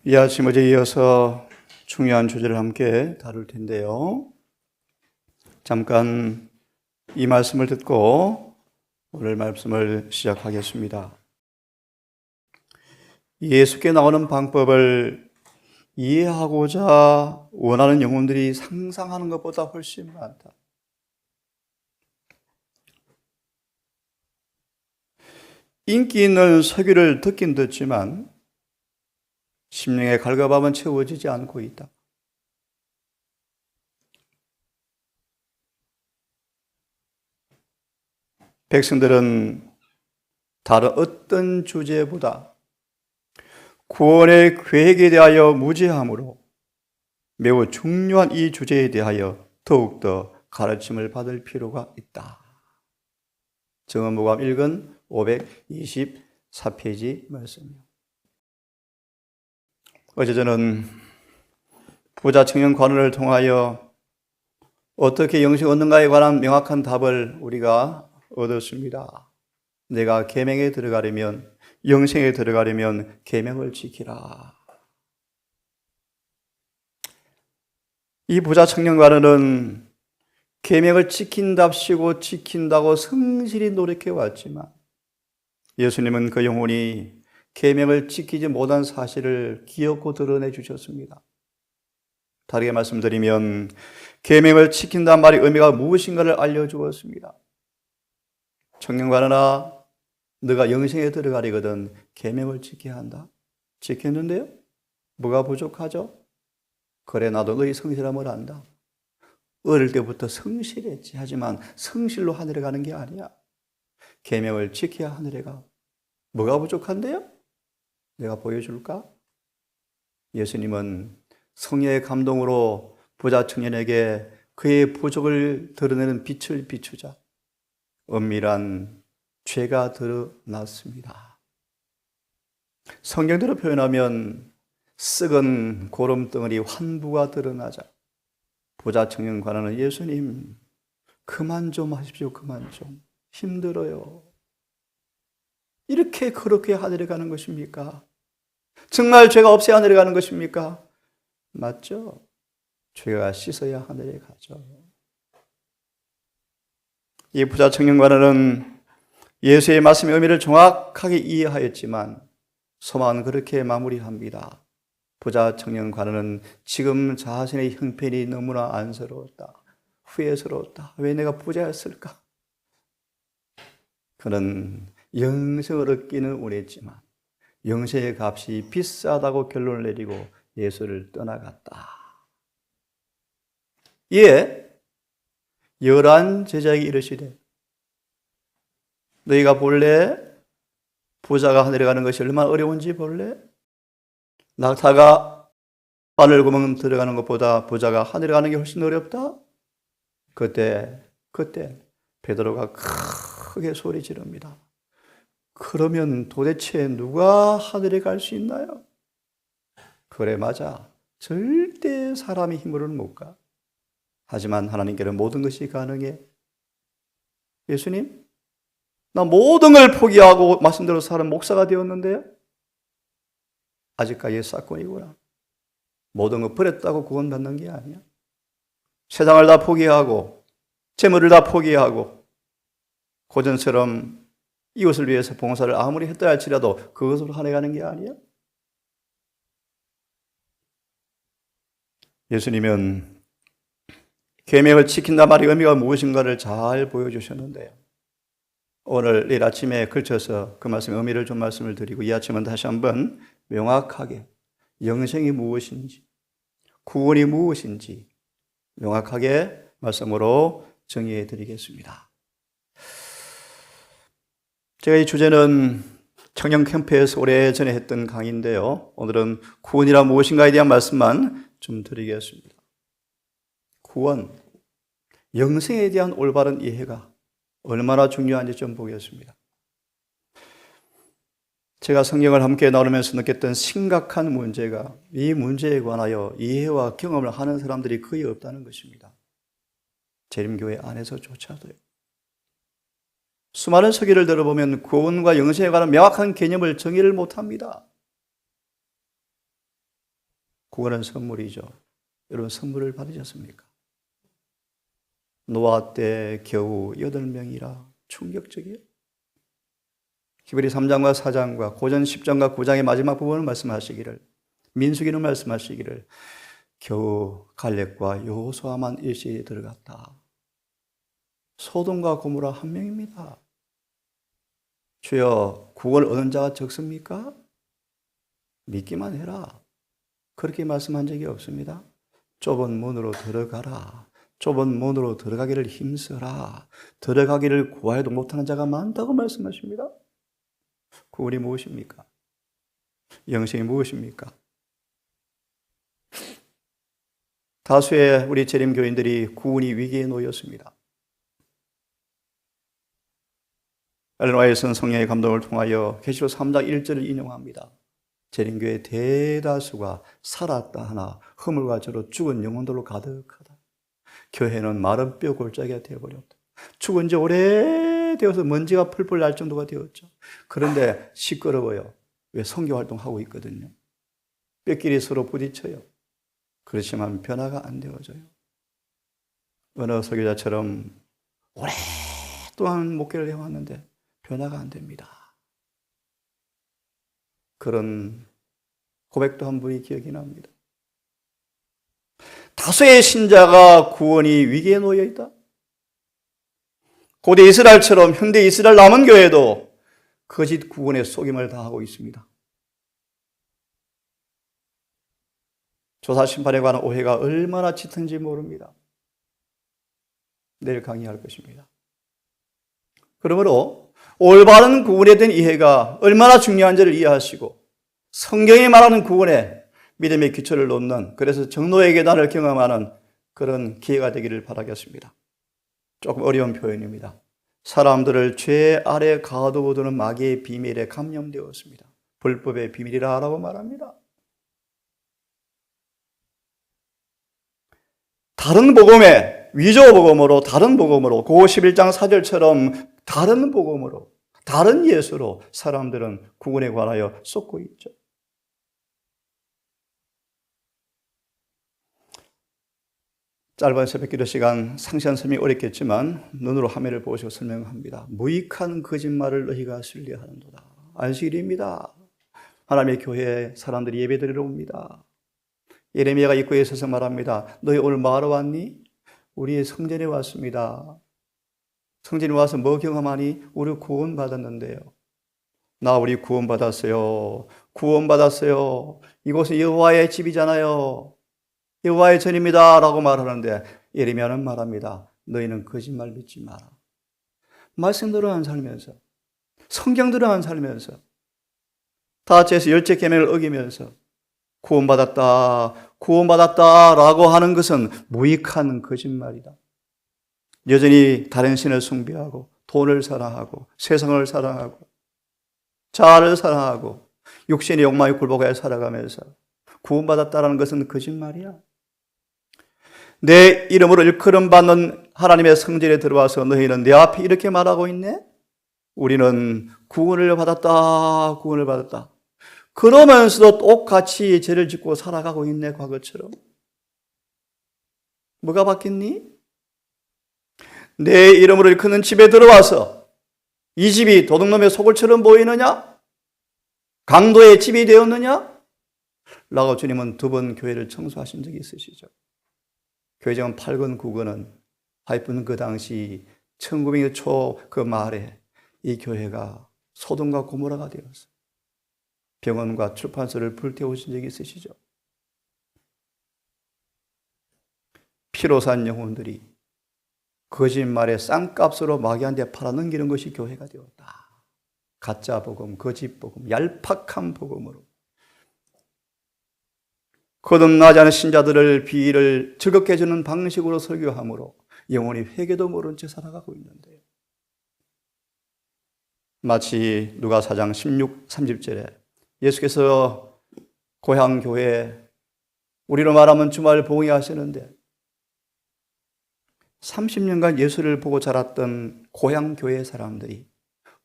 이 아침 어제 이어서 중요한 주제를 함께 다룰 텐데요. 잠깐 이 말씀을 듣고 오늘 말씀을 시작하겠습니다. 예수께 나오는 방법을 이해하고자 원하는 영혼들이 상상하는 것보다 훨씬 많다. 인기 있는 설교를 듣긴 듣지만 심령의 갈급함은 채워지지 않고 있다. 백성들은 다른 어떤 주제보다 구원의 계획에 대하여 무지함으로 매우 중요한 이 주제에 대하여 더욱더 가르침을 받을 필요가 있다. 정언복음 1권 524페이지 말씀이요. 어제 저는 부자 청년 관원을 통하여 어떻게 영생 얻는가에 관한 명확한 답을 우리가 얻었습니다. 내가 계명에 들어가려면, 영생에 들어가려면 계명을 지키라. 이 부자 청년 관원은 계명을 지킨답시고 지킨다고 성실히 노력해 왔지만 예수님은 그 영혼이 계명을 지키지 못한 사실을 기어코 드러내 주셨습니다. 다르게 말씀드리면 계명을 지킨다는 말의 의미가 무엇인가를 알려주었습니다. 청년관아, 너가 영생에 들어가려거든 계명을 지켜야 한다. 지켰는데요? 뭐가 부족하죠? 그래, 나도 너희 성실함을 안다. 어릴 때부터 성실했지. 하지만 성실로 하늘에 가는 게 아니야. 계명을 지켜야 하늘에 가. 뭐가 부족한데요? 내가 보여줄까? 예수님은 성령의 감동으로 부자 청년에게 그의 부족을 드러내는 빛을 비추자 은밀한 죄가 드러났습니다. 성경대로 표현하면 썩은 고름덩어리 환부가 드러나자 부자 청년 관원은 예수님, 그만 좀 하십시오. 그만 좀. 힘들어요. 이렇게 그렇게 하늘에 가는 것입니까? 정말 죄가 없어야 하늘에 가는 것입니까? 맞죠? 죄가 씻어야 하늘에 가죠. 이 부자 청년관원은 예수의 말씀의 의미를 정확하게 이해하였지만 소망은 그렇게 마무리합니다. 부자 청년관원은 지금 자신의 형편이 너무나 안쓰러웠다. 후회스러웠다. 왜 내가 부자였을까? 그는 영생을 얻기는 원했지만 영생의 값이 비싸다고 결론을 내리고 예수를 떠나갔다. 이에 열한 제자에게 이르시되 너희가 볼래? 부자가 하늘에 가는 것이 얼마나 어려운지 볼래? 낙타가 바늘구멍 들어가는 것보다 부자가 하늘에 가는 게 훨씬 어렵다? 그때 베드로가 크게 소리 지릅니다. 그러면 도대체 누가 하늘에 갈 수 있나요? 그래, 맞아. 절대 사람의 힘으로는 못 가. 하지만 하나님께는 모든 것이 가능해. 예수님, 나 모든 걸 포기하고 말씀대로 사는 목사가 되었는데요. 아직까지 싹군이구나. 모든 걸 버렸다고 구원받는 게 아니야. 세상을 다 포기하고 재물을 다 포기하고 고전처럼 이웃을 위해서 봉사를 아무리 했다 할지라도 그것으로 한해가는 게 아니야. 예수님은 계명을 지킨다 말의 의미가 무엇인가를 잘 보여주셨는데요. 오늘 내일 아침에 걸쳐서 그 말씀의 의미를 좀 말씀을 드리고 이 아침은 다시 한번 명확하게 영생이 무엇인지 구원이 무엇인지 명확하게 말씀으로 정의해 드리겠습니다. 제가 이 주제는 청년 캠프에서 오래전에 했던 강의인데요. 오늘은 구원이란 무엇인가에 대한 말씀만 좀 드리겠습니다. 구원, 영생에 대한 올바른 이해가 얼마나 중요한지 좀 보겠습니다. 제가 성경을 함께 나누면서 느꼈던 심각한 문제가 이 문제에 관하여 이해와 경험을 하는 사람들이 거의 없다는 것입니다. 재림교회 안에서조차도요. 수많은 서기를 들어보면 구원과 영생에 관한 명확한 개념을 정의를 못합니다. 구원은 선물이죠. 여러분 선물을 받으셨습니까? 노아 때 겨우 8명이라 충격적이에요. 히브리 3장과 4장과 고전 10장과 9장의 마지막 부분을 말씀하시기를, 민수기는 말씀하시기를 겨우 갈렙과 여호수아만 일시에 들어갔다. 소돔과 고모라 한 명입니다. 주여 구원을 얻은 자가 적습니까? 믿기만 해라. 그렇게 말씀한 적이 없습니다. 좁은 문으로 들어가라. 좁은 문으로 들어가기를 힘써라. 들어가기를 구하여도 못하는 자가 많다고 말씀하십니다. 구원이 무엇입니까? 영생이 무엇입니까? 다수의 우리 재림교인들이 구원이 위기에 놓였습니다. 엘렌 화이트는 성령의 감동을 통하여 계시록 3장 1절을 인용합니다. 재림교의 대다수가 살았다 하나 허물과 저로 죽은 영혼들로 가득하다. 교회는 마른 뼈 골짜기가 되어버렸다. 죽은 지 오래되어서 먼지가 풀풀 날 정도가 되었죠. 그런데 시끄러워요. 왜 선교활동하고 있거든요. 뼈끼리 서로 부딪혀요. 그렇지만 변화가 안 되어져요. 어느 설교자처럼 오랫동안 목회를 해왔는데 변화가 안 됩니다. 그런 고백도 한 분이 기억이 납니다. 다수의 신자가 구원이 위기에 놓여 있다. 고대 이스라엘처럼 현대 이스라엘 남은 교회도 거짓 구원의 속임을 당하고 있습니다. 조사 심판에 관한 오해가 얼마나 짙은지 모릅니다. 내일 강의할 것입니다. 그러므로 올바른 구원에 대한 이해가 얼마나 중요한지를 이해하시고 성경이 말하는 구원에 믿음의 기초를 놓는, 그래서 정노의 계단을 경험하는 그런 기회가 되기를 바라겠습니다. 조금 어려운 표현입니다. 사람들을 죄 아래 가두어두는 마귀의 비밀에 감염되었습니다. 불법의 비밀이라고 말합니다. 다른 복음에 위조 복음으로, 다른 복음으로, 고 11장 4절처럼 다른 복음으로, 다른 예수로 사람들은 구원에 관하여 쏟고 있죠. 짧은 새벽기도 시간 상세한 설명이 어렵겠지만 눈으로 화면을 보시고 설명합니다. 무익한 거짓말을 너희가 순리하는도다. 안식일입니다. 하나님의 교회에 사람들이 예배드리러 옵니다. 예레미야가 입구에 서서 말합니다. 너희 오늘 뭐하러 왔니? 우리 성전에 왔습니다. 성전에 와서 뭐 경험하니? 우리 구원받았는데요. 우리 구원받았어요. 구원받았어요. 이곳은 여호와의 집이잖아요. 여호와의 전입니다 라고 말하는데 예레미야는 말합니다. 너희는 거짓말 믿지 마라. 말씀대로 안 살면서, 성경대로 안 살면서, 다 같이 해서 열째 계명을 어기면서 구원받았다 라고 하는 것은 무익한 거짓말이다. 여전히 다른 신을 숭배하고 돈을 사랑하고 세상을 사랑하고 자아를 사랑하고 육신의 욕망에 굴복하여 살아가면서 구원받았다라는 것은 거짓말이야. 내 이름으로 일컬음 받는 하나님의 성전에 들어와서 너희는 내 앞에 이렇게 말하고 있네? 우리는 구원을 받았다, 구원을 받았다. 그러면서도 똑같이 죄를 짓고 살아가고 있네, 과거처럼. 뭐가 바뀌니? 내 이름으로 일컫는 집에 들어와서 이 집이 도둑놈의 소굴처럼 보이느냐? 강도의 집이 되었느냐? 라고 주님은 2번 교회를 청소하신 적이 있으시죠. 교회장 8권 9권은 하여튼 그 당시 1900년 초 그 말에 이 교회가 소돔과 고모라가 되었어요. 병원과 출판소를 불태우신 적이 있으시죠. 피로 산 영혼들이 거짓말에 싼값으로 마귀한테 팔아넘기는 것이 교회가 되었다. 가짜 복음, 거짓 복음, 얄팍한 복음으로 거듭나지 않은 신자들을 비위를 즐겁게 해주는 방식으로 설교함으로 영혼이 회개도 모른 채 살아가고 있는데요. 마치 누가 4장 16, 30절에 예수께서 고향 교회에 우리로 말하면 주말 봉회 하시는데 30년간 예수를 보고 자랐던 고향 교회 사람들이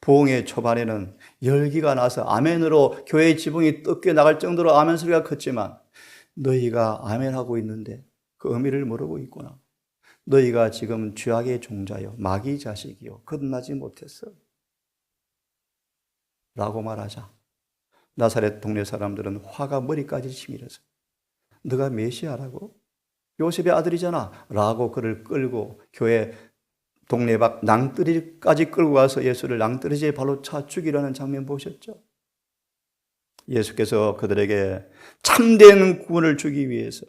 봉회 초반에는 열기가 나서 아멘으로 교회의 지붕이 뜯겨 나갈 정도로 아멘 소리가 컸지만 너희가 아멘하고 있는데 그 의미를 모르고 있구나. 너희가 지금 죄악의 종자요, 마귀 자식이요, 거듭나지 못했어 라고 말하자 나사렛 동네 사람들은 화가 머리까지 치밀어서 너가 메시아라고? 요셉의 아들이잖아 라고 그를 끌고 교회 동네 밖 낭떠러지까지 끌고 가서 예수를 낭떠러지에 발로 차 죽이려는 장면 보셨죠? 예수께서 그들에게 참된 구원을 주기 위해서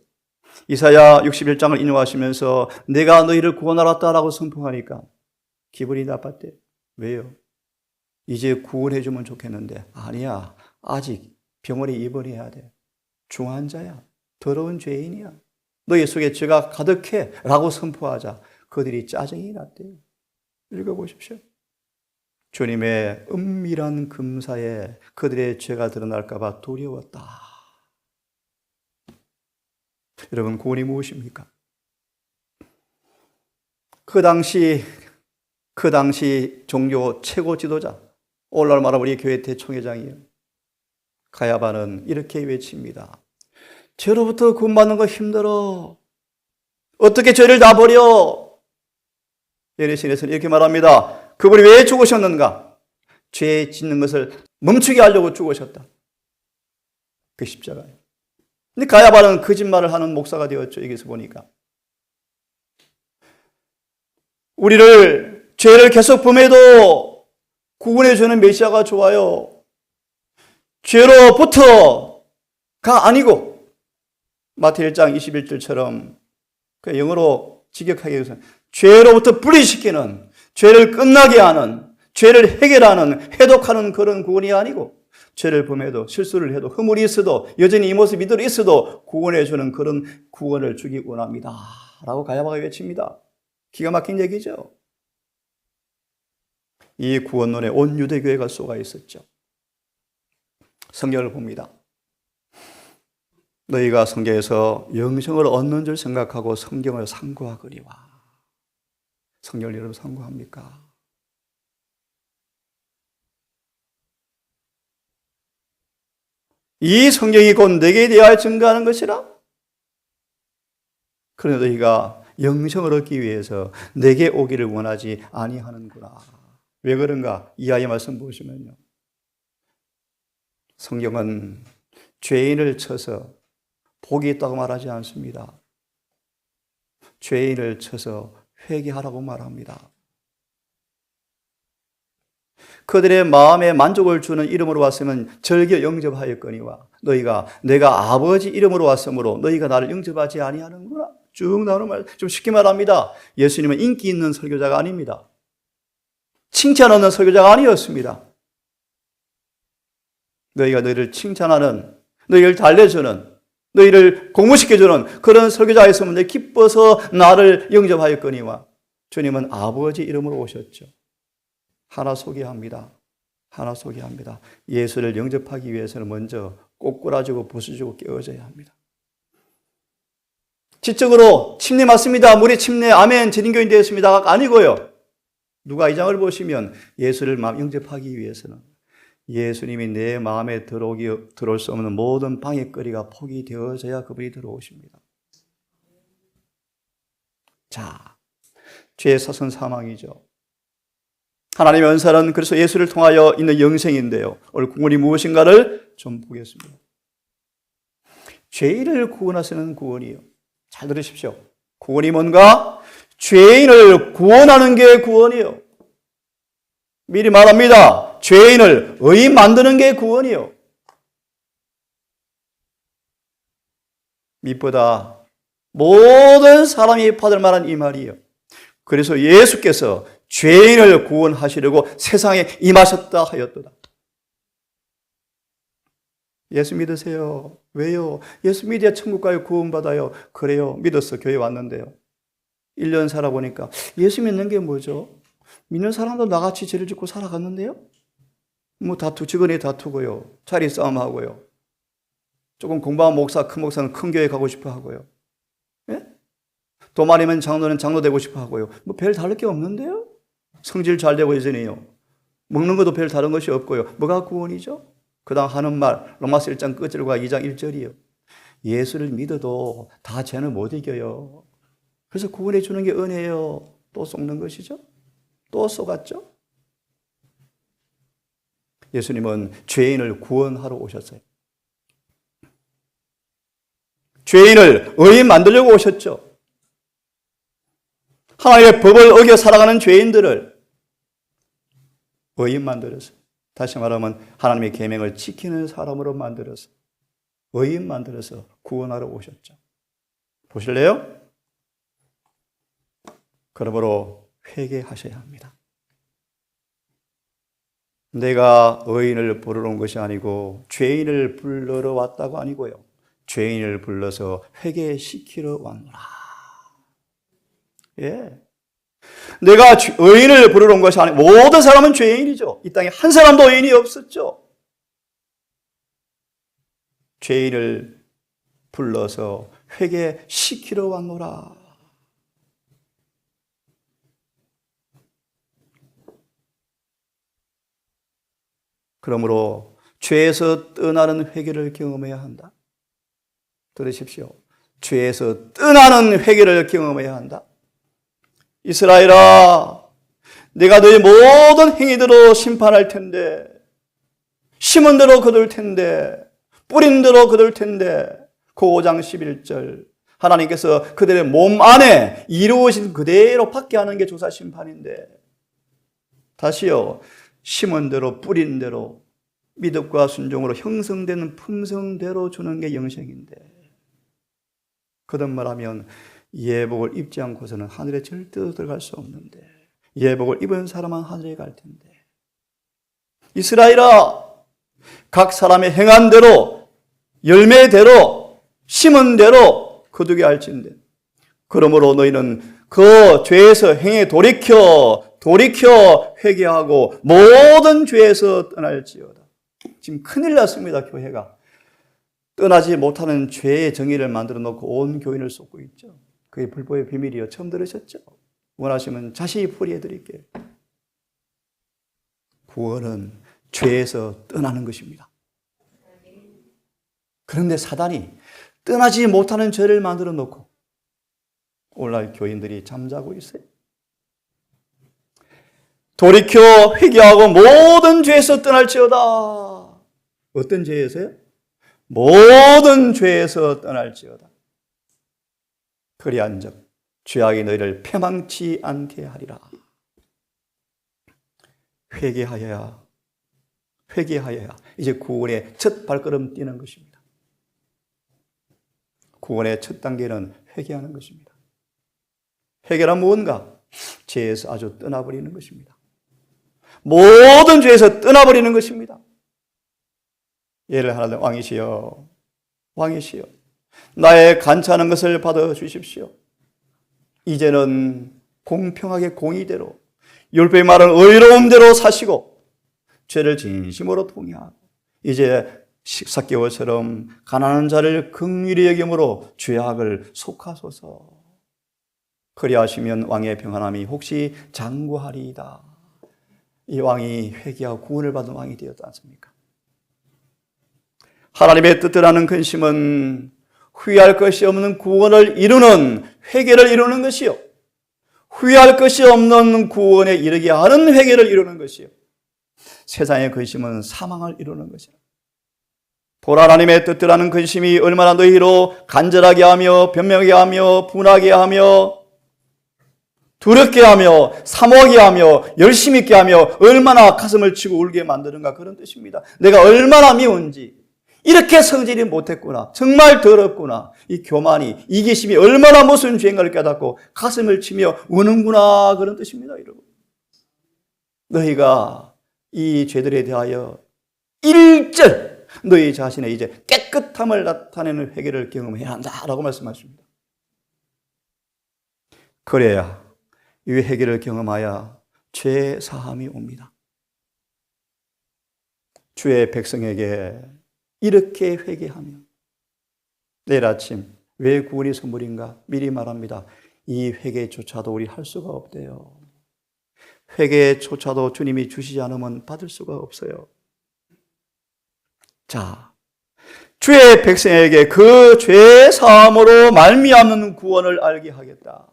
이사야 61장을 인용하시면서 내가 너희를 구원하였다라고 선포하니까 기분이 나빴대요. 왜요? 이제 구원해 주면 좋겠는데 아니야. 아직 병원에 입원해야 돼. 중환자야. 더러운 죄인이야. 너희 속에 죄가 가득해 라고 선포하자 그들이 짜증이 났대요. 읽어보십시오. 주님의 은밀한 금사에 그들의 죄가 드러날까 봐 두려웠다. 여러분, 구원이 무엇입니까? 그 당시 종교 최고 지도자, 오늘날 말하면 우리 교회 대총회장이에요. 가야바는 이렇게 외칩니다. 죄로부터 구원받는 거 힘들어. 어떻게 죄를 다 버려? 예레신에서는 이렇게 말합니다. 그분이 왜 죽으셨는가? 죄 짓는 것을 멈추게 하려고 죽으셨다. 그 십자가예요. 근데 가야바는 거짓말을 하는 목사가 되었죠. 여기서 보니까. 우리를 죄를 계속 범해도 구원해 주는 메시아가 좋아요. 죄로부터가 아니고 마태 1장 21절처럼 그 영어로 직역하게 해서 죄로부터 분리시키는, 죄를 끝나게 하는, 죄를 해결하는, 해독하는 그런 구원이 아니고 죄를 범해도 실수를 해도 허물이 있어도 여전히 이 모습이 이대로 있어도 구원해 주는 그런 구원을 주기 원합니다 라고 가야바가 외칩니다. 기가 막힌 얘기죠. 이 구원론에 온 유대교회가 쏘가 있었죠. 성경을 봅니다. 너희가 성경에서 영생을 얻는 줄 생각하고 성경을 상고하거니와. 성경을 여러분 상고합니까? 이 성경이 곧 내게 대하여 증거하는 것이라? 그러나 너희가 영생을 얻기 위해서 내게 오기를 원하지 아니하는구나. 왜 그런가? 이하의 말씀 보시면요. 성경은 죄인을 쳐서 복이 있다고 말하지 않습니다. 죄인을 쳐서 회개하라고 말합니다. 그들의 마음에 만족을 주는 이름으로 왔으면 절겨 영접하였거니와 너희가 내가 아버지 이름으로 왔으므로 너희가 나를 영접하지 아니하는구나. 쭉 나오는 말, 좀 쉽게 말합니다. 예수님은 인기 있는 설교자가 아닙니다. 칭찬 얻는 설교자가 아니었습니다. 너희가 너희를 칭찬하는, 너희를 달래주는, 너희를 공부시켜주는 그런 설교자였으면 내 기뻐서 나를 영접하였거니와 주님은 아버지 이름으로 오셨죠. 하나 소개합니다. 예수를 영접하기 위해서는 먼저 꼬꾸라지고 부수지고 깨어져야 합니다. 지적으로 침례 맞습니다. 물의 침례, 아멘, 재림교인 되었습니다가 아니고요. 누가 이 장을 보시면 예수를 영접하기 위해서는 예수님이 내 마음에 들어올 수 없는 모든 방해거리가 포기되어져야 그분이 들어오십니다. 자, 죄의 사선 사망이죠. 하나님의 은사는 그래서 예수를 통하여 있는 영생인데요. 오늘 구원이 무엇인가를 좀 보겠습니다. 죄인을 구원하시는 구원이요. 잘 들으십시오. 구원이 뭔가? 죄인을 구원하는 게 구원이요. 미리 말합니다. 죄인을 의인 만드는 게 구원이요. 밑보다 모든 사람이 받을 만한 이 말이요. 그래서 예수께서 죄인을 구원하시려고 세상에 임하셨다 하였도다. 예수 믿으세요. 왜요? 예수 믿어야 천국 가요, 구원받아요. 그래요. 믿었어. 교회 왔는데요. 1년 살아보니까 예수 믿는 게 뭐죠? 믿는 사람도 나같이 죄를 짓고 살아갔는데요. 뭐 직원이 다투고요. 자리 싸움하고요. 조금 공부한 목사, 큰 목사는 큰 교회 가고 싶어 하고요. 예? 도마리면 장로는 장로 되고 싶어 하고요. 뭐 별 다를 게 없는데요? 성질 잘 되고 예전에요. 먹는 것도 별 다른 것이 없고요. 뭐가 구원이죠? 그 다음 하는 말, 로마서 1장 끝절과 2장 1절이요. 예수를 믿어도 다 죄는 못 이겨요. 그래서 구원해 주는 게 은혜예요. 또 속는 것이죠? 또 속았죠? 예수님은 죄인을 구원하러 오셨어요. 죄인을 의인 만들려고 오셨죠. 하나님의 법을 어겨 살아가는 죄인들을 의인 만들어서, 다시 말하면 하나님의 계명을 지키는 사람으로 만들어서, 의인 만들어서 구원하러 오셨죠. 보실래요? 그러므로 회개하셔야 합니다. 내가 의인을 부르러 온 것이 아니고 죄인을 불러러 왔다고 아니고요. 죄인을 불러서 회개시키러 왔노라. 예. 내가 의인을 부르러 온 것이 아니고 모든 사람은 죄인이죠. 이 땅에 한 사람도 의인이 없었죠. 죄인을 불러서 회개시키러 왔노라. 그러므로 죄에서 떠나는 회개를 경험해야 한다. 들으십시오. 죄에서 떠나는 회개를 경험해야 한다. 이스라엘아, 내가 너희 모든 행위대로 심판할 텐데, 심은 대로 거둘 텐데, 뿌린 대로 거둘 텐데, 그 5장 11절 하나님께서 그들의 몸 안에 이루어진 그대로 받게 하는 게 조사 심판인데, 다시요, 심은 대로 뿌린 대로 믿음과 순종으로 형성되는 품성대로 주는 게 영생인데, 거듭말하면 예복을 입지 않고서는 하늘에 절대 들어갈 수 없는데, 예복을 입은 사람은 하늘에 갈 텐데, 이스라엘아, 각 사람의 행한 대로 열매대로 심은 대로 거두게 할진대. 그러므로 너희는 그 죄에서 행에 돌이켜 회개하고 모든 죄에서 떠날지어다. 지금 큰일 났습니다. 교회가 떠나지 못하는 죄의 정의를 만들어 놓고 온 교인을 쏟고 있죠. 그게 불법의 비밀이요. 처음 들으셨죠? 원하시면 자세히 풀이해 드릴게요. 구원은 죄에서 떠나는 것입니다. 그런데 사단이 떠나지 못하는 죄를 만들어 놓고 오늘날 교인들이 잠자고 있어요. 돌이켜 회개하고 모든 죄에서 떠날지어다. 어떤 죄에서요? 모든 죄에서 떠날지어다. 그리한즉 죄악이 너희를 패망치 않게 하리라. 회개하여야 이제 구원의 첫 발걸음 뛰는 것입니다. 구원의 첫 단계는 회개하는 것입니다. 회개란 무언가? 죄에서 아주 떠나버리는 것입니다. 모든 죄에서 떠나버리는 것입니다. 예를 하나 더, 왕이시여 나의 간차하는 것을 받아주십시오. 이제는 공평하게 공의대로 율법이 말하는 의로움대로 사시고 죄를 진심으로 통회하고 이제 삭개오처럼 가난한 자를 긍휼히 여김으로 죄악을 속하소서. 그리하시면 왕의 평안함이 혹시 장구하리이다. 이 왕이 회개하고 구원을 받은 왕이 되었지 않습니까? 하나님의 뜻을 아는 근심은 후회할 것이 없는 구원을 이루는 회개를 이루는 것이요, 후회할 것이 없는 구원에 이르게 하는 회개를 이루는 것이요, 세상의 근심은 사망을 이루는 것이라. 보라, 하나님의 뜻을 아는 근심이 얼마나 너희로 간절하게 하며 변명하게 하며 분하게 하며 두렵게 하며 사모하게 하며 열심히 있게 하며 얼마나 가슴을 치고 울게 만드는가, 그런 뜻입니다. 내가 얼마나 미운지, 이렇게 성질이 못했구나, 정말 더럽구나, 이 교만이, 이기심이 얼마나 무슨 죄인가를 깨닫고 가슴을 치며 우는구나, 그런 뜻입니다. 여러분, 너희가 이 죄들에 대하여 일절 너희 자신의 이제 깨끗함을 나타내는 회개를 경험해야 한다라고 말씀하십니다. 그래야 이 회개를 경험하여 죄 사함이 옵니다. 주의 백성에게 이렇게 회개하면 내일 아침 왜 구원이 선물인가? 미리 말합니다. 이 회개조차도 우리 할 수가 없대요. 회개조차도 주님이 주시지 않으면 받을 수가 없어요. 자, 주의 백성에게 그 죄 사함으로 말미암는 구원을 알게 하겠다.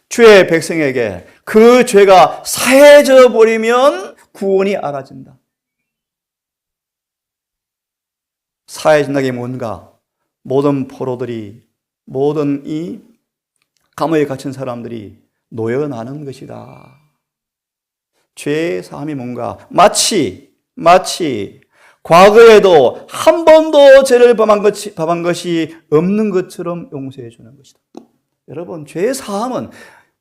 주의 백성에게 그 죄가 사해져 버리면 구원이 알아진다. 사해진다는 게 뭔가? 모든 포로들이, 모든 이 감옥에 갇힌 사람들이 놓여나는 것이다. 죄 사함이 뭔가? 마치 과거에도 한 번도 죄를 범한 것이 없는 것처럼 용서해 주는 것이다. 여러분, 죄 사함은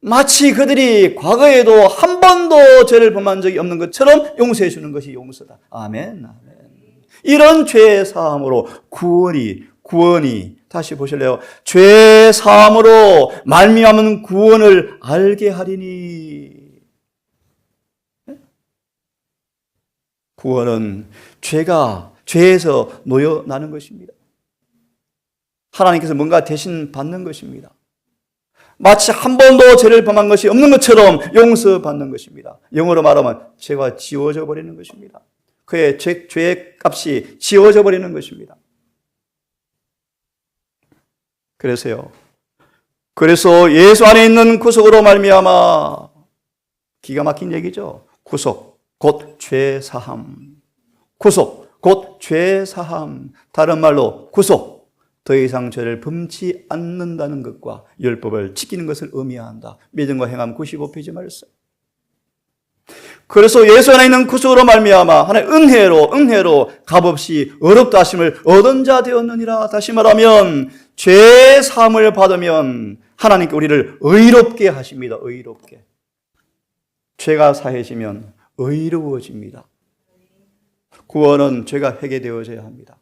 마치 그들이 과거에도 한 번도 죄를 범한 적이 없는 것처럼 용서해 주는 것이 용서다. 아멘. 이런 죄 사함으로 구원이 다시 보실래요? 죄 사함으로 말미암은 구원을 알게 하리니. 구원은 죄에서 놓여나는 것입니다. 하나님께서 뭔가 대신 받는 것입니다. 마치 한 번도 죄를 범한 것이 없는 것처럼 용서받는 것입니다. 영어로 말하면 죄가 지워져 버리는 것입니다. 그의 죄의 값이 지워져 버리는 것입니다. 그래서 예수 안에 있는 구속으로 말미암아, 기가 막힌 얘기죠. 구속 곧 죄 사함. 구속 곧 죄 사함. 다른 말로 구속, 더 이상 죄를 범치 않는다는 것과 율법을 지키는 것을 의미한다. 믿음과 행함 95페이지 말씀. 그래서 예수 안에 있는 구속으로 말미암아 하나의 은혜로 값없이 어렵다 하심을 얻은 자 되었느니라. 다시 말하면 죄 사함을 받으면 하나님께 우리를 의롭게 하십니다. 의롭게. 죄가 사해지면 의로워집니다. 구원은 죄가 회개되어져야 합니다.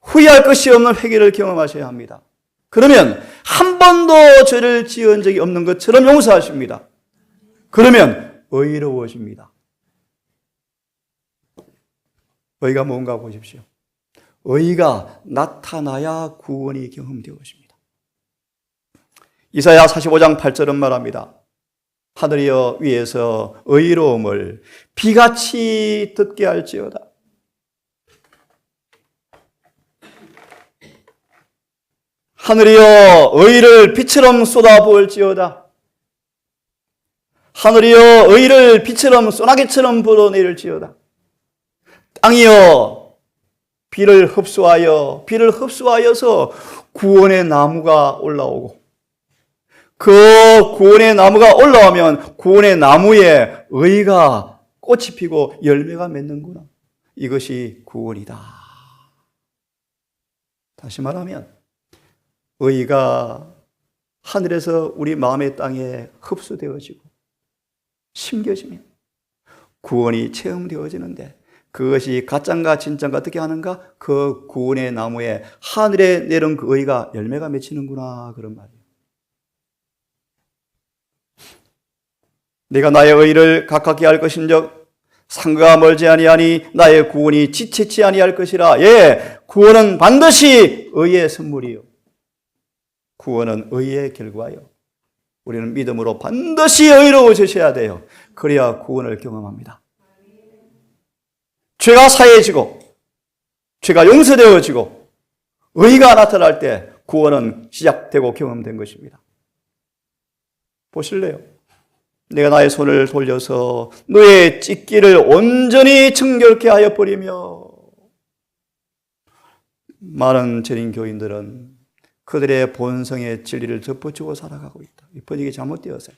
후회할 것이 없는 회개를 경험하셔야 합니다. 그러면 한 번도 죄를 지은 적이 없는 것처럼 용서하십니다. 그러면 의로워집니다. 의가 뭔가 보십시오. 의가 나타나야 구원이 경험되어집니다. 이사야 45장 8절은 말합니다. 하늘이여 위에서 의로움을 비같이 듣게 할지어다. 하늘이여 의를 빛처럼 쏟아부을지어다. 하늘이여 의를 빛처럼 소나기처럼 불어내릴지어다. 땅이여 비를 흡수하여서 구원의 나무가 올라오고, 그 구원의 나무가 올라오면 구원의 나무에 의가 꽃이 피고 열매가 맺는구나. 이것이 구원이다. 다시 말하면 의가 하늘에서 우리 마음의 땅에 흡수되어지고 심겨지면 구원이 체험되어지는데, 그것이 가짜인가 진짜인가 어떻게 하는가? 그 구원의 나무에 하늘에 내린 그 의가 열매가 맺히는구나, 그런 말이에요. 내가 나의 의를 가깝게 할 것인즉 상가가 멀지 아니하니 나의 구원이 지체치 아니할 것이라. 예, 구원은 반드시 의의 선물이요, 구원은 의의 결과요. 우리는 믿음으로 반드시 의로워지셔야 돼요. 그래야 구원을 경험합니다. 죄가 사해지고 죄가 용서되어지고 의가 나타날 때 구원은 시작되고 경험된 것입니다. 보실래요? 내가 나의 손을 돌려서 너의 찢기를 온전히 정결케 하여 버리며. 많은 재림 교인들은 그들의 본성의 진리를 덮어주고 살아가고 있다. 이 번역이 잘못되었어요.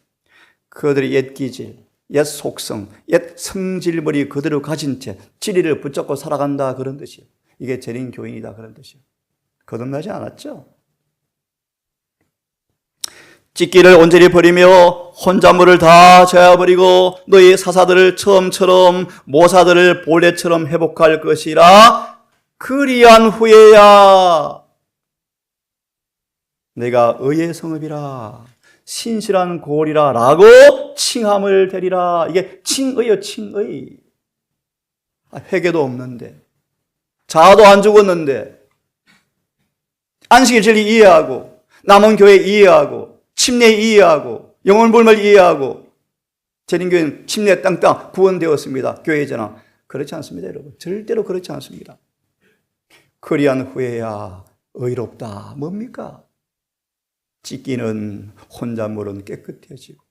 그들의 옛 기질, 옛 속성, 옛 성질머리 그대로 가진 채 진리를 붙잡고 살아간다, 그런 뜻이에요. 이게 재림 교인이다, 그런 뜻이에요. 거듭나지 않았죠? 찢기를 온전히 버리며 혼잣물을 다 저어버리고 너희 사사들을 처음처럼 모사들을 본래처럼 회복할 것이라. 그리한 후에야 내가 의의 성읍이라 신실한 고을이라 라고 칭함을 되리라. 이게 칭의요, 칭의. 회개도 없는데, 자아도 안 죽었는데, 안식일 진리 이해하고, 남은 교회 이해하고, 침례 이해하고, 영혼불멸 이해하고, 재림교회는 침례 땅땅 구원되었습니다. 교회잖아. 그렇지 않습니다, 여러분. 절대로 그렇지 않습니다. 그리한 후에야 의롭다. 뭡니까? 찢기는 혼자물은 깨끗해지고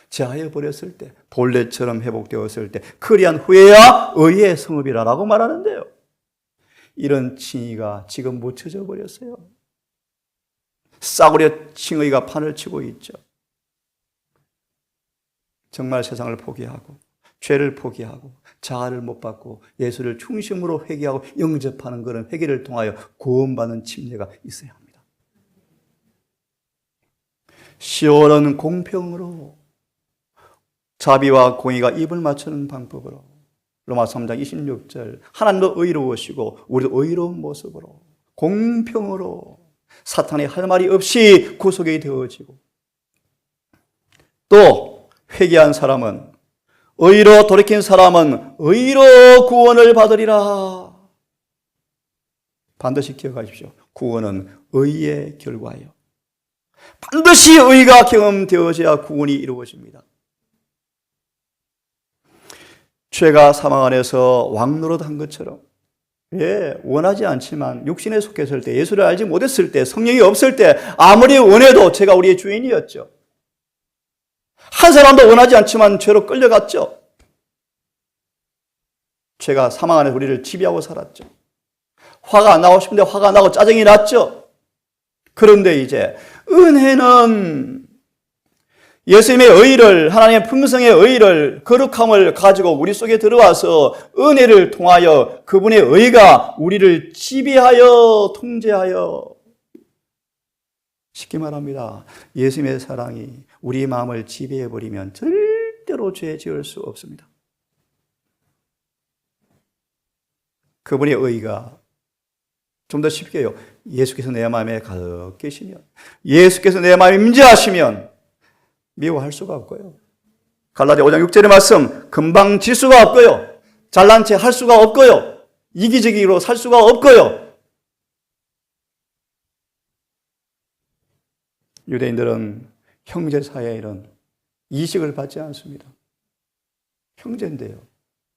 제하여 버렸을 때, 본래처럼 회복되었을 때 그리한 후에야 의의 성읍이라고 말하는데요. 이런 칭의가 지금 묻혀져 버렸어요. 싸구려 칭의가 판을 치고 있죠. 정말 세상을 포기하고 죄를 포기하고 자아를 못 받고 예수를 중심으로 회개하고 영접하는 그런 회개를 통하여 구원받는 침례가 있어야 합니다. 시원한 공평으로 자비와 공의가 입을 맞추는 방법으로 로마서 3장 26절 하나님도 의로우시고 우리도 의로운 모습으로 공평으로 사탄이 할 말이 없이 구속이 되어지고 또 회개한 사람은 의로 돌이킨 사람은 의로 구원을 받으리라. 반드시 기억하십시오. 구원은 의의 결과예요. 반드시 의가 경험되어져야 구원이 이루어집니다. 죄가 사망 안에서 왕노릇한 것처럼 원하지 않지만 육신에 속했을 때 예수를 알지 못했을 때 성령이 없을 때 아무리 원해도 죄가 우리의 주인이었죠. 한 사람도 원하지 않지만 죄로 끌려갔죠. 죄가 사망 안에 우리를 지배하고 살았죠. 화가 안 나고 싶은데 화가 나고 짜증이 났죠. 그런데 이제 은혜는 예수님의 의를, 하나님의 품성의 의를, 거룩함을 가지고 우리 속에 들어와서 은혜를 통하여 그분의 의가 우리를 지배하여 통제하여, 쉽게 말합니다. 예수님의 사랑이 우리 마음을 지배해버리면 절대로 죄 지을 수 없습니다. 그분의 의가 좀 더 쉽게요. 예수께서 내 마음에 가득 계시면, 예수께서 내 마음에 임재하시면 미워할 수가 없고요. 갈라디아 5장 6절의 말씀, 금방 질 수가 없고요. 잘난 체 할 수가 없고요. 이기적으로 살 수가 없고요. 유대인들은 형제 사이에 이런 이식을 받지 않습니다. 형제인데요.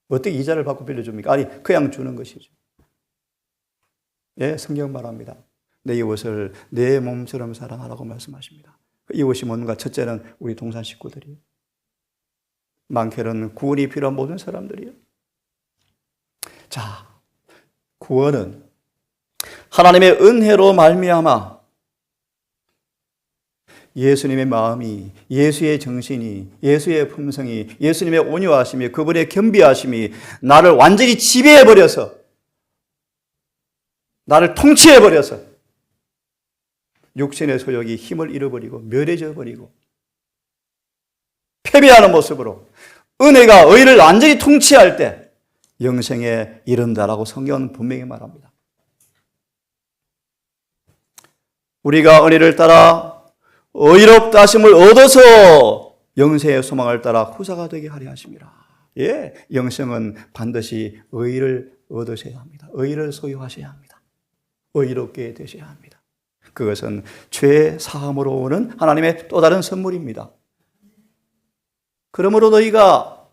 어떻게 이자를 받고 빌려줍니까? 아니, 그냥 주는 것이죠. 예, 성경 말합니다. 내 이웃을 내 몸처럼 사랑하라고 말씀하십니다. 이웃이 뭔가? 첫째는 우리 동산 식구들이에요. 많게는 구원이 필요한 모든 사람들이에요. 자, 구원은 하나님의 은혜로 말미암아 예수님의 마음이, 예수의 정신이, 예수의 품성이, 예수님의 온유하심이, 그분의 겸비하심이 나를 완전히 지배해버려서, 나를 통치해버려서 육신의 소욕이 힘을 잃어버리고 멸해져 버리고 패배하는 모습으로 은혜가 의를 완전히 통치할 때 영생에 이른다라고 성경은 분명히 말합니다. 우리가 은혜를 따라 의롭다 하심을 얻어서 영생의 소망을 따라 후사가 되게 하려 하심이라. 예, 영생은 반드시 의를 얻으셔야 합니다. 의를 소유하셔야 합니다. 의롭게 되셔야 합니다. 그것은 죄 사함으로 오는 하나님의 또 다른 선물입니다. 그러므로 너희가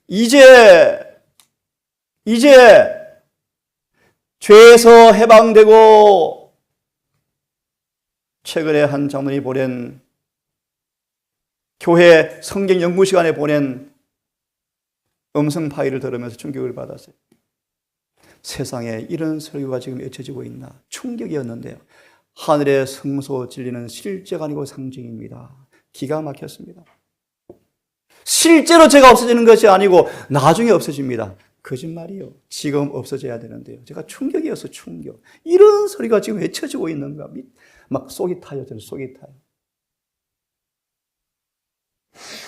이제 죄에서 해방되고, 최근에 한 장로님이 보낸 교회 성경 연구 시간에 보낸 음성 파일을 들으면서 충격을 받았어요. 세상에 이런 설교가 지금 외쳐지고 있나 충격이었는데요. 하늘의 성소 진리는 실제가 아니고 상징입니다. 기가 막혔습니다. 실제로 죄가 없어지는 것이 아니고 나중에 없어집니다. 거짓말이요. 지금 없어져야 되는데요. 제가 충격이어서 충격. 이런 소리가 지금 외쳐지고 있는가. 막 속이 타요. 저는 속이 타요.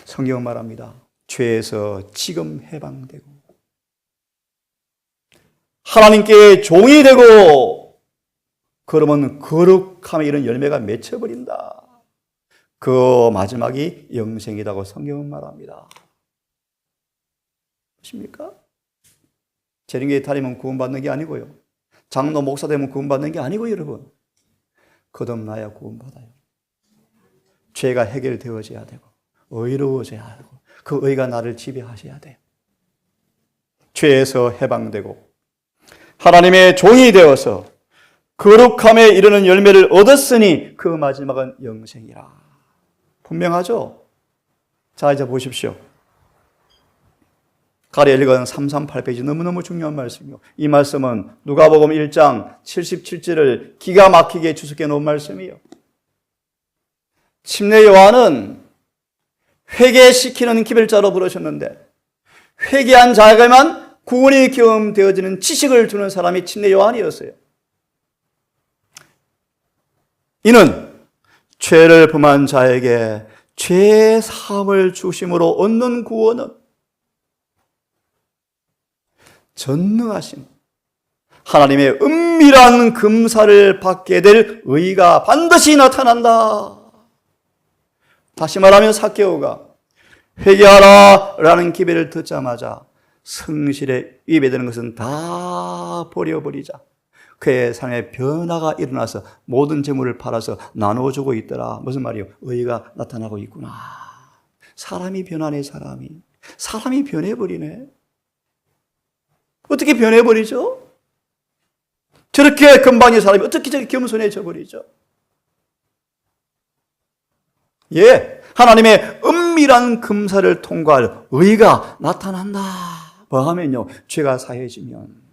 성경은 말합니다. 죄에서 지금 해방되고 하나님께 종이 되고, 그러면 거룩함의 이런 열매가 맺혀버린다. 그 마지막이 영생이라고 성경은 말합니다. 보십니까? 재림교회 다니면 구원받는 게 아니고요. 장로 목사 되면 구원받는 게 아니고요, 여러분. 거듭나야 구원받아요. 죄가 해결되어져야 되고 의로워져야 되고 그 의가 나를 지배하셔야 돼요. 죄에서 해방되고 하나님의 종이 되어서 거룩함에 이르는 열매를 얻었으니 그 마지막은 영생이라. 분명하죠? 자, 이제 보십시오. 가리엘 읽은 338페이지 너무너무 중요한 말씀이요. 이 말씀은 누가복음 1장 77절을 기가 막히게 주석해 놓은 말씀이에요. 침례 요한은 회개시키는 기별자로 부르셨는데 회개한 자에게만 구원이 경험되어지는 지식을 주는 사람이 침례 요한이었어요. 이는 죄를 범한 자에게 죄 사함을 주심으로 얻는 구원은 전능하신 하나님의 은밀한 금사를 받게 될 의가 반드시 나타난다. 다시 말하면 삭개오가 회개하라 라는 기별을 듣자마자 성실에 위배되는 것은 다 버려버리자. 그의 삶에 변화가 일어나서 모든 재물을 팔아서 나눠주고 있더라. 무슨 말이요? 의가 나타나고 있구나. 사람이 변하네, 사람이 변해버리네. 어떻게 변해버리죠? 저렇게 금방의 사람이 어떻게 저렇게 겸손해져 버리죠? 예, 하나님의 은밀한 금사를 통과할 의가 나타난다. 뭐 하면요? 죄가 사해지면.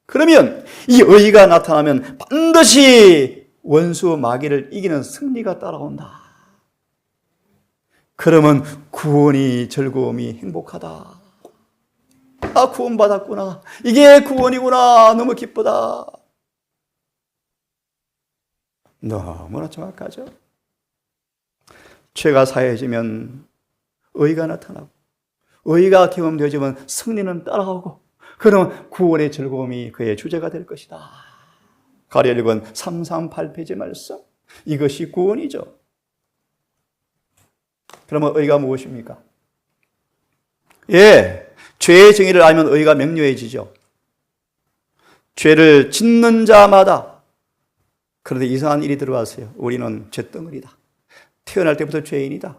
그러면 이 의가 나타나면 반드시 원수 마귀를 이기는 승리가 따라온다. 그러면 구원이 즐거움이 행복하다. 아, 구원받았구나. 이게 구원이구나. 너무 기쁘다. 너무나 정확하죠? 죄가 사해지면 의가 나타나고 의가 경험되어지면 승리는 따라오고 그럼 구원의 즐거움이 그의 주제가 될 것이다. 가리엘 338페이지 말씀. 이것이 구원이죠. 그러면 의가 무엇입니까? 예, 죄의 정의를 알면 의가 명료해지죠. 죄를 짓는 자마다. 그런데 이상한 일이 들어왔어요. 우리는 죄덩어리다. 태어날 때부터 죄인이다.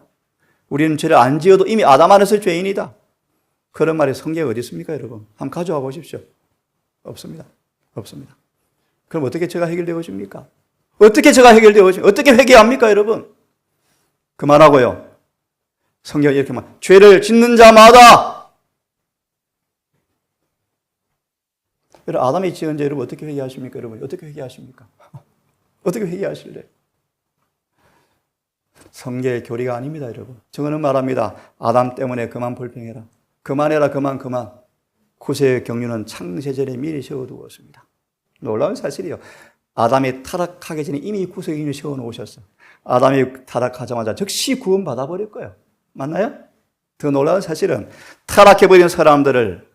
우리는 죄를 안 지어도 이미 아담 안에서 죄인이다. 그런 말이 성경에 어디 있습니까, 여러분? 한번 가져와 보십시오. 없습니다. 없습니다. 그럼 어떻게 죄가 해결되어집니까? 어떻게 죄가 해결되어집니까? 어떻게 회개합니까, 여러분? 그만하고요. 성경이 이렇게 말, 죄를 짓는 자마다. 여러분, 아담이 지은 죄 여러분 어떻게 회개하십니까, 여러분? 어떻게 회개하십니까? 어떻게 회개하실래요? 성경의 교리가 아닙니다, 여러분. 저거는 말합니다. 아담 때문에 그만 불평해라. 그만해라, 그만. 구세의 경륜은 창세전에 미리 세워두었습니다. 놀라운 사실이에요. 아담이 타락하기 전에 이미 구세의 경륜을 세워놓으셨어요. 아담이 타락하자마자 즉시 구원받아 버릴 거예요. 맞나요? 더 놀라운 사실은 타락해버린 사람들을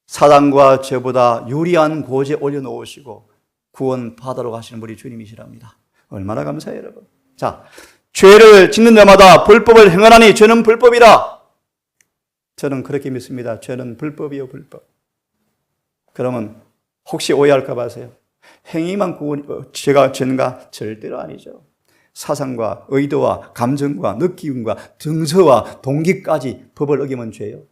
사단과 죄보다 유리한 고지에 올려놓으시고 구원받으러 가시는 분이 주님이시랍니다. 얼마나 감사해요, 여러분. 자, 죄를 짓는 자마다 불법을 행하나니 죄는 불법이라. 저는 그렇게 믿습니다. 죄는 불법이요, 불법. 그러면 혹시 오해할까 봐세요. 행위만 죄가 죄인가? 절대로 아니죠. 사상과 의도와 감정과 느낌과 정서와 동기까지 법을 어기면 죄요.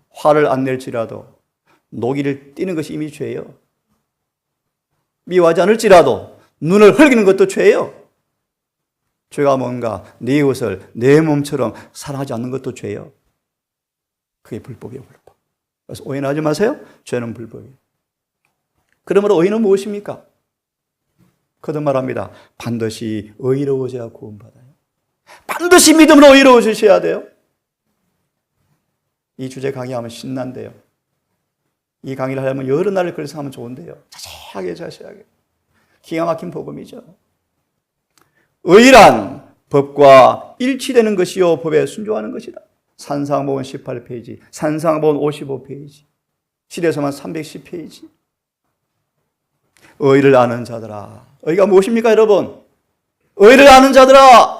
화를 안 낼지라도 노기를 띠는 것이 이미 죄요. 미워하지 않을지라도 눈을 흘기는 것도 죄요. 죄가 뭔가 내 이웃을 내 몸처럼 사랑하지 않는 것도 죄요. 그게 불법이에요, 불법. 그래서 오해는 하지 마세요. 죄는 불법이에요. 그러므로 의는 무엇입니까? 거듭말합니다. 반드시 의로워져야 구원받아요. 반드시 믿음으로 의로워지셔야 돼요. 이 주제 강의하면 신난대요. 이 강의를 하려면 여러 날을 걸려서 하면 좋은데요. 자세하게. 기가 막힌 복음이죠. 의란 법과 일치되는 것이요 법에 순종하는 것이다. 산상복음 18페이지, 산상복음 55페이지, 시대서만 310페이지. 의를 아는 자들아. 의가 무엇입니까, 여러분? 의를 아는 자들아.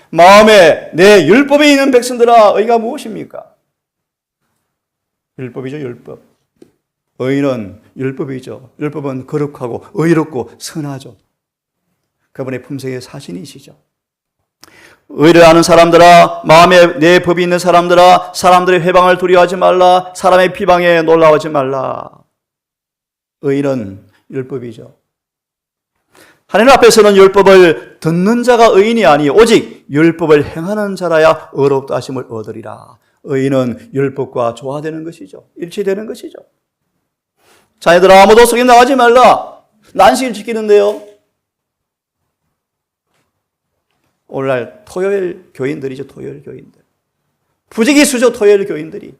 마음에 내 율법에 있는 백성들아. 의가 무엇입니까? 율법이죠, 율법. 의는 율법이죠. 율법은 거룩하고 의롭고 선하죠. 그분의 품성의 사신이시죠. 의를 아는 사람들아, 마음에 내 법이 있는 사람들아, 사람들의 회방을 두려워하지 말라. 사람의 비방에 놀라워하지 말라. 의는 율법이죠. 하나님 앞에서는 율법을 듣는 자가 의인이 아니 오직 율법을 행하는 자라야 의롭다 하심을 얻으리라. 의인은 율법과 조화되는 것이죠. 일치되는 것이죠. 자녀들아, 아무도 속임 나가지 말라. 난식을 지키는데요. 오늘날 토요일 교인들이죠. 토요일 교인들. 부지기수죠. 토요일 교인들이.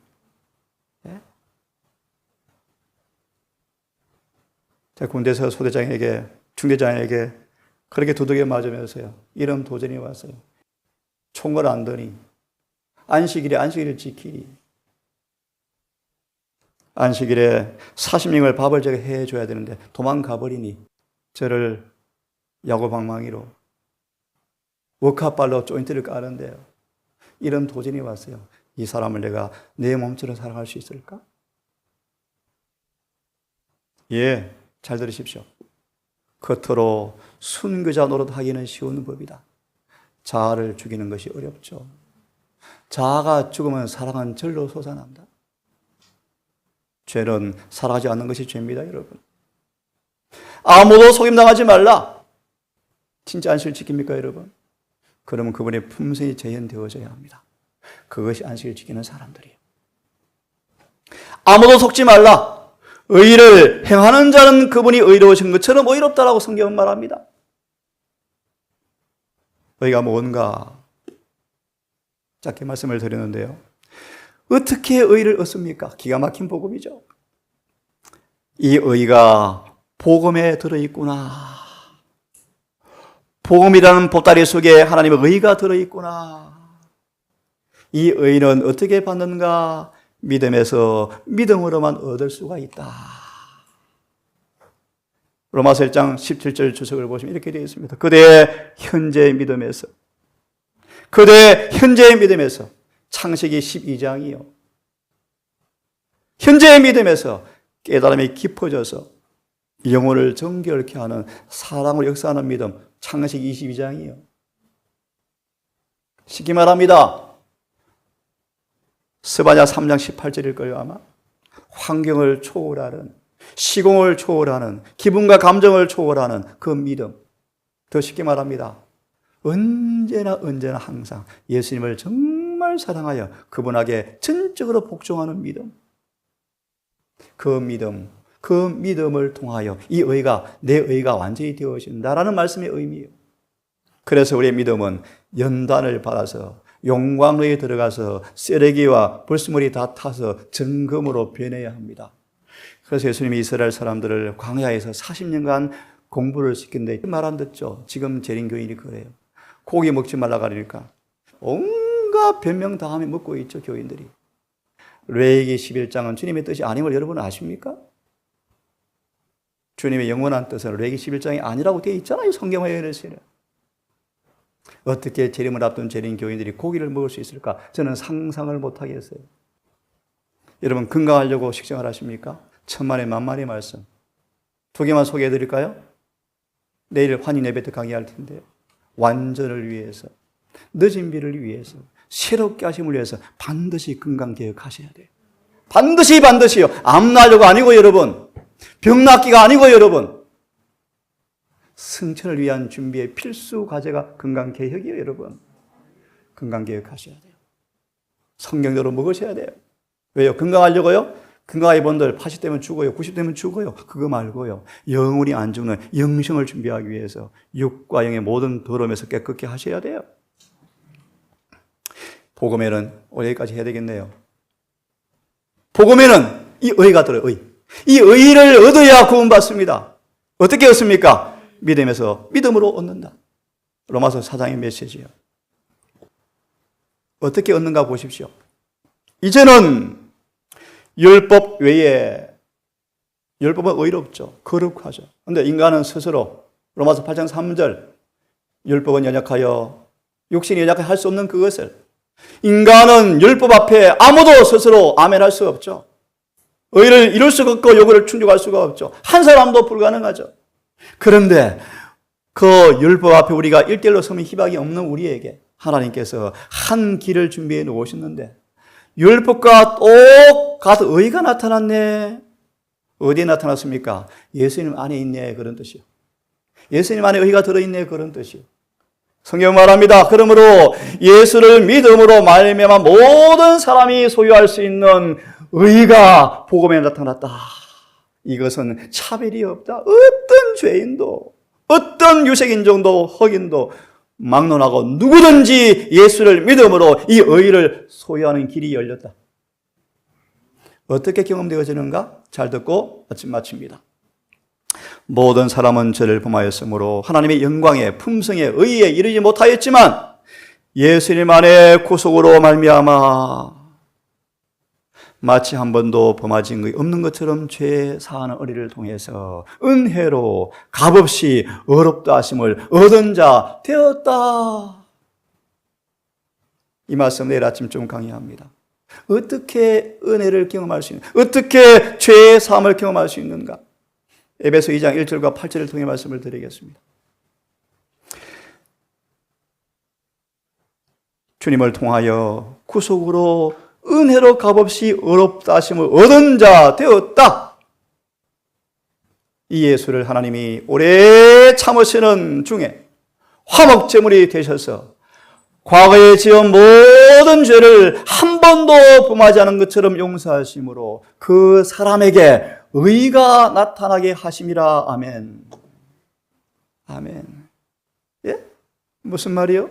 제가 군대에서 소대장에게, 중대장에게 그렇게 두들겨 맞으면서요. 이런 도전이 왔어요. 총을 안 드니 안식일에 안식일을 지키리. 안식일에 40명을 밥을 제가 해줘야 되는데 도망가버리니 저를 야구방망이로 워카발로 조인트를 까는데요. 이런 도전이 왔어요. 이 사람을 내가 내 몸처럼 사랑할 수 있을까? 예, 잘 들으십시오. 겉으로 순교자 노릇하기는 쉬운 법이다. 자아를 죽이는 것이 어렵죠. 자아가 죽으면 사랑은 절로 솟아난다. 죄는 살아가지 않는 것이 죄입니다, 여러분. 아무도 속임당하지 말라. 진짜 안식을 지킵니까, 여러분? 그러면 그분의 품성이 재현되어져야 합니다. 그것이 안식을 지키는 사람들이에요. 아무도 속지 말라. 의를 행하는 자는 그분이 의로우신 것처럼 의롭다라고 성경은 말합니다. 의가 뭔가 짧게 말씀을 드렸는데요. 어떻게 의를 얻습니까? 기가 막힌 복음이죠. 이 의가 복음에 들어있구나. 복음이라는 보따리 속에 하나님의 의가 들어있구나. 이 의는 어떻게 받는가? 믿음에서 믿음으로만 얻을 수가 있다. 로마서 1장 17절 주석을 보시면 이렇게 되어 있습니다. 그대의 현재의 믿음에서, 그대의 현재의 믿음에서, 창세기 12장이요. 현재의 믿음에서 깨달음이 깊어져서 영혼을 정결케 하는 사랑으로 역사하는 믿음, 창세기 22장이요. 쉽게 말합니다. 스바냐 3장 18절일 거예요, 아마. 환경을 초월하는, 시공을 초월하는, 기분과 감정을 초월하는 그 믿음. 더 쉽게 말합니다. 언제나 항상 예수님을 정말 사랑하여 그분에게 전적으로 복종하는 믿음. 그 믿음을 통하여 이 의가, 내 의가 완전히 되어진다라는 말씀의 의미예요. 그래서 우리의 믿음은 연단을 받아서 용광로에 들어가서 쓰레기와 불순물이 다 타서 정금으로 변해야 합니다. 그래서 예수님이 이스라엘 사람들을 광야에서 40년간 공부를 시켰는데 말 안 듣죠. 지금 재림교인이 그래요. 고기 먹지 말라 그러니까 온갖 변명 다음에 먹고 있죠, 교인들이. 레위기 11장은 주님의 뜻이 아님을 여러분 아십니까? 주님의 영원한 뜻은 레위기 11장이 아니라고 되어 있잖아요, 성경에 의해서는. 어떻게 재림을 앞둔 재림 교인들이 고기를 먹을 수 있을까? 저는 상상을 못하겠어요. 여러분, 건강하려고 식생활 하십니까? 천만의 만만의 말씀. 2개만 소개해 드릴까요? 내일 환인 예배 때 강의할 텐데, 완전을 위해서, 늦은 비를 위해서, 새롭게 하심을 위해서 반드시 건강개혁하셔야 돼요. 반드시요. 암 나려고 아니고 여러분, 병 낫기가 아니고 여러분, 승천을 위한 준비의 필수 과제가 건강개혁이에요, 여러분. 건강개혁하셔야 돼요. 성경대로 먹으셔야 돼요. 왜요? 건강하려고요? 건강하게 본들 80 되면 죽어요. 90 되면 죽어요. 그거 말고요. 영혼이 안 죽는 영생을 준비하기 위해서 육과 영의 모든 더러움에서 깨끗게 하셔야 돼요. 복음에는 여기까지 해야 되겠네요. 복음에는 이 의가 들어요. 이 의를 얻어야 구원받습니다. 어떻게 얻습니까? 믿음에서 믿음으로 얻는다. 로마서 4장의 메시지예요. 어떻게 얻는가 보십시오. 이제는 율법 외에, 율법은 의롭죠. 거룩하죠. 그런데 인간은 스스로 로마서 8장 3절 율법은 연약하여 육신이 연약하여 할 수 없는 그것을, 인간은 율법 앞에 아무도 스스로 아멘할 수 없죠. 의를 이룰 수가 없고 요구를 충족할 수가 없죠. 한 사람도 불가능하죠. 그런데 그 율법 앞에 우리가 1대1로 서면 희망이 없는 우리에게 하나님께서 한 길을 준비해 놓으셨는데 율법과 똑같은 의가 나타났네. 어디에 나타났습니까? 예수님 안에 있네, 그런 뜻이요. 예수님 안에 의가 들어있네, 그런 뜻이요. 성경 말합니다. 그러므로 예수를 믿음으로 말미암아 모든 사람이 소유할 수 있는 의가 복음에 나타났다. 이것은 차별이 없다. 어떤 죄인도, 어떤 유색인종도, 흑인도 막론하고 누구든지 예수를 믿음으로 이 의를 소유하는 길이 열렸다. 어떻게 경험되어지는가? 잘 듣고 아침 마칩니다. 모든 사람은 죄를 범하였으므로 하나님의 영광에 품성에 의에 이르지 못하였지만 예수님 안에 구속으로 말미암아 마치 한 번도 범하진 것이 없는 것처럼 죄 사하는 의를 통해서 은혜로 값없이 의롭다 하심을 얻은 자 되었다. 이 말씀 내일 아침 좀 강의합니다. 어떻게 은혜를 경험할 수 있는가? 어떻게 죄의 사함을 경험할 수 있는가? 에베소 2장 1절과 8절을 통해 말씀을 드리겠습니다. 주님을 통하여 구속으로 은혜로 값없이 의롭다 하심을 얻은 자 되었다. 이 예수를 하나님이 오래 참으시는 중에 화목제물이 되셔서 과거에 지은 모든 죄를 한 번도 범하지 않은 것처럼 용서하심으로 그 사람에게 의가 나타나게 하심이라. 아멘. 아멘. 예? 무슨 말이요?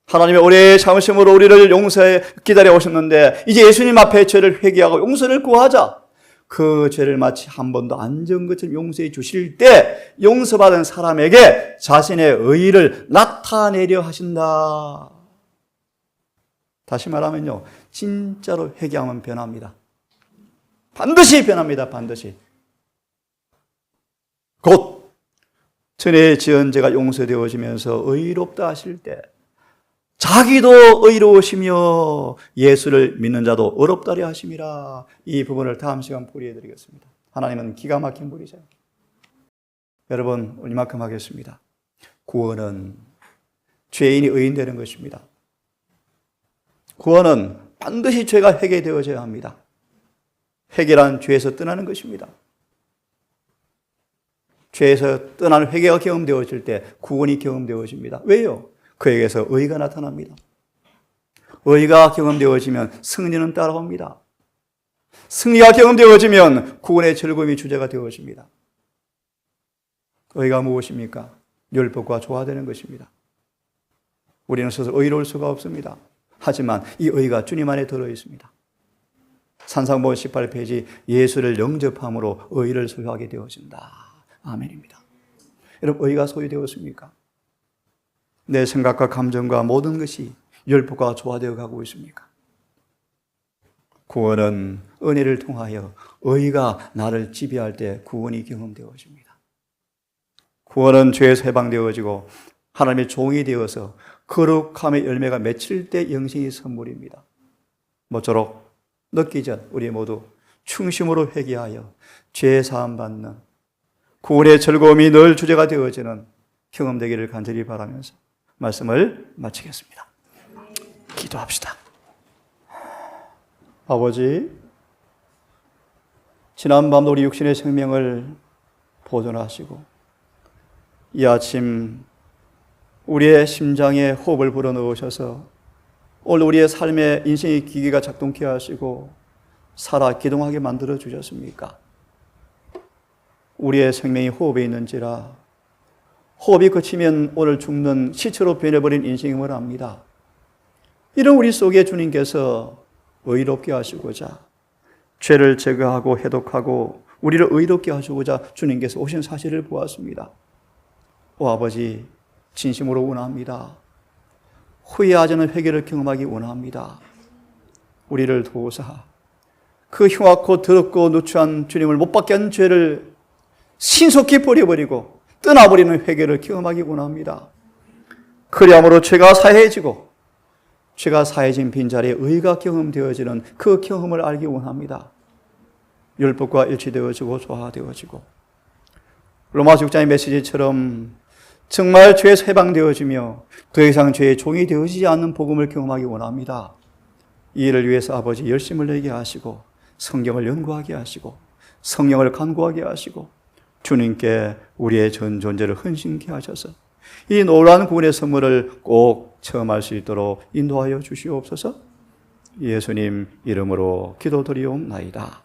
하나님의 오래 참으심으로 우리를 용서해 기다려 오셨는데 이제 예수님 앞에 죄를 회개하고 용서를 구하자. 그 죄를 마치 한 번도 안 지은 것처럼 용서해 주실 때 용서받은 사람에게 자신의 의를 나타내려 하신다. 다시 말하면요, 진짜로 회개하면 변합니다. 반드시 변합니다. 반드시. 곧 전에 지은 죄가 용서되어지면서 의롭다 하실 때 자기도 의로우시며 예수를 믿는 자도 의롭다리 하심이라. 이 부분을 다음 시간 풀이해 드리겠습니다. 하나님은 기가 막힌 분이죠. 여러분, 오늘 이만큼 하겠습니다. 구원은 죄인이 의인되는 것입니다. 구원은 반드시 죄가 회개되어져야 합니다. 회개란 죄에서 떠나는 것입니다. 죄에서 떠나는 회개가 경험되어질 때 구원이 경험되어집니다. 왜요? 그에게서 의가 나타납니다. 의가 경험되어지면 승리는 따라옵니다. 승리가 경험되어지면 구원의 즐거움이 주제가 되어집니다. 의가 무엇입니까? 율법과 조화되는 것입니다. 우리는 스스로 의로울 수가 없습니다. 하지만 이 의가 주님 안에 들어있습니다. 산상보음 18페이지 예수를 영접함으로 의를 소유하게 되어진다. 아멘입니다. 여러분, 의가 소유되었습니까? 내 생각과 감정과 모든 것이 율법과 조화되어 가고 있습니까? 구원은 은혜를 통하여 의가 나를 지배할 때 구원이 경험되어집니다. 구원은 죄에서 해방되어지고 하나님의 종이 되어서 거룩함의 열매가 맺힐 때 영생의 선물입니다. 모쪼록 늦기 전 우리 모두 충심으로 회개하여 죄 사함 받는 구원의 즐거움이 늘 주제가 되어지는 경험되기를 간절히 바라면서 말씀을 마치겠습니다. 기도합시다. 아버지, 지난밤도 우리 육신의 생명을 보존하시고 이 아침 우리의 심장에 호흡을 불어넣으셔서 오늘 우리의 삶의 인생의 기계가 작동케 하시고 살아 기동하게 만들어 주셨습니까? 우리의 생명이 호흡에 있는지라 호흡이 그치면 오늘 죽는 시체로 변해버린 인생임을 압니다. 이런 우리 속에 주님께서 의롭게 하시고자 죄를 제거하고 해독하고 우리를 의롭게 하시고자 주님께서 오신 사실을 보았습니다. 오 아버지, 진심으로 원합니다. 후회하지 않은 회개를 경험하기 원합니다. 우리를 도우사 그 흉악고 더럽고 누추한 주님을 못 받게 한 죄를 신속히 버려버리고 떠나버리는 회개를 경험하기 원합니다. 그리함으로 죄가 사해지고 죄가 사해진 빈자리에 의가 경험되어지는 그 경험을 알기 원합니다. 율법과 일치되어지고 조화되어지고 로마서 6장의 메시지처럼 정말 죄에서 해방되어지며 더 이상 죄의 종이 되어지지 않는 복음을 경험하기 원합니다. 이 일을 위해서 아버지 열심을 내게 하시고 성경을 연구하게 하시고 성령을 간구하게 하시고 주님께 우리의 전 존재를 헌신케 하셔서 이 놀라운 구원의 선물을 꼭 체험할 수 있도록 인도하여 주시옵소서. 예수님 이름으로 기도드리옵나이다.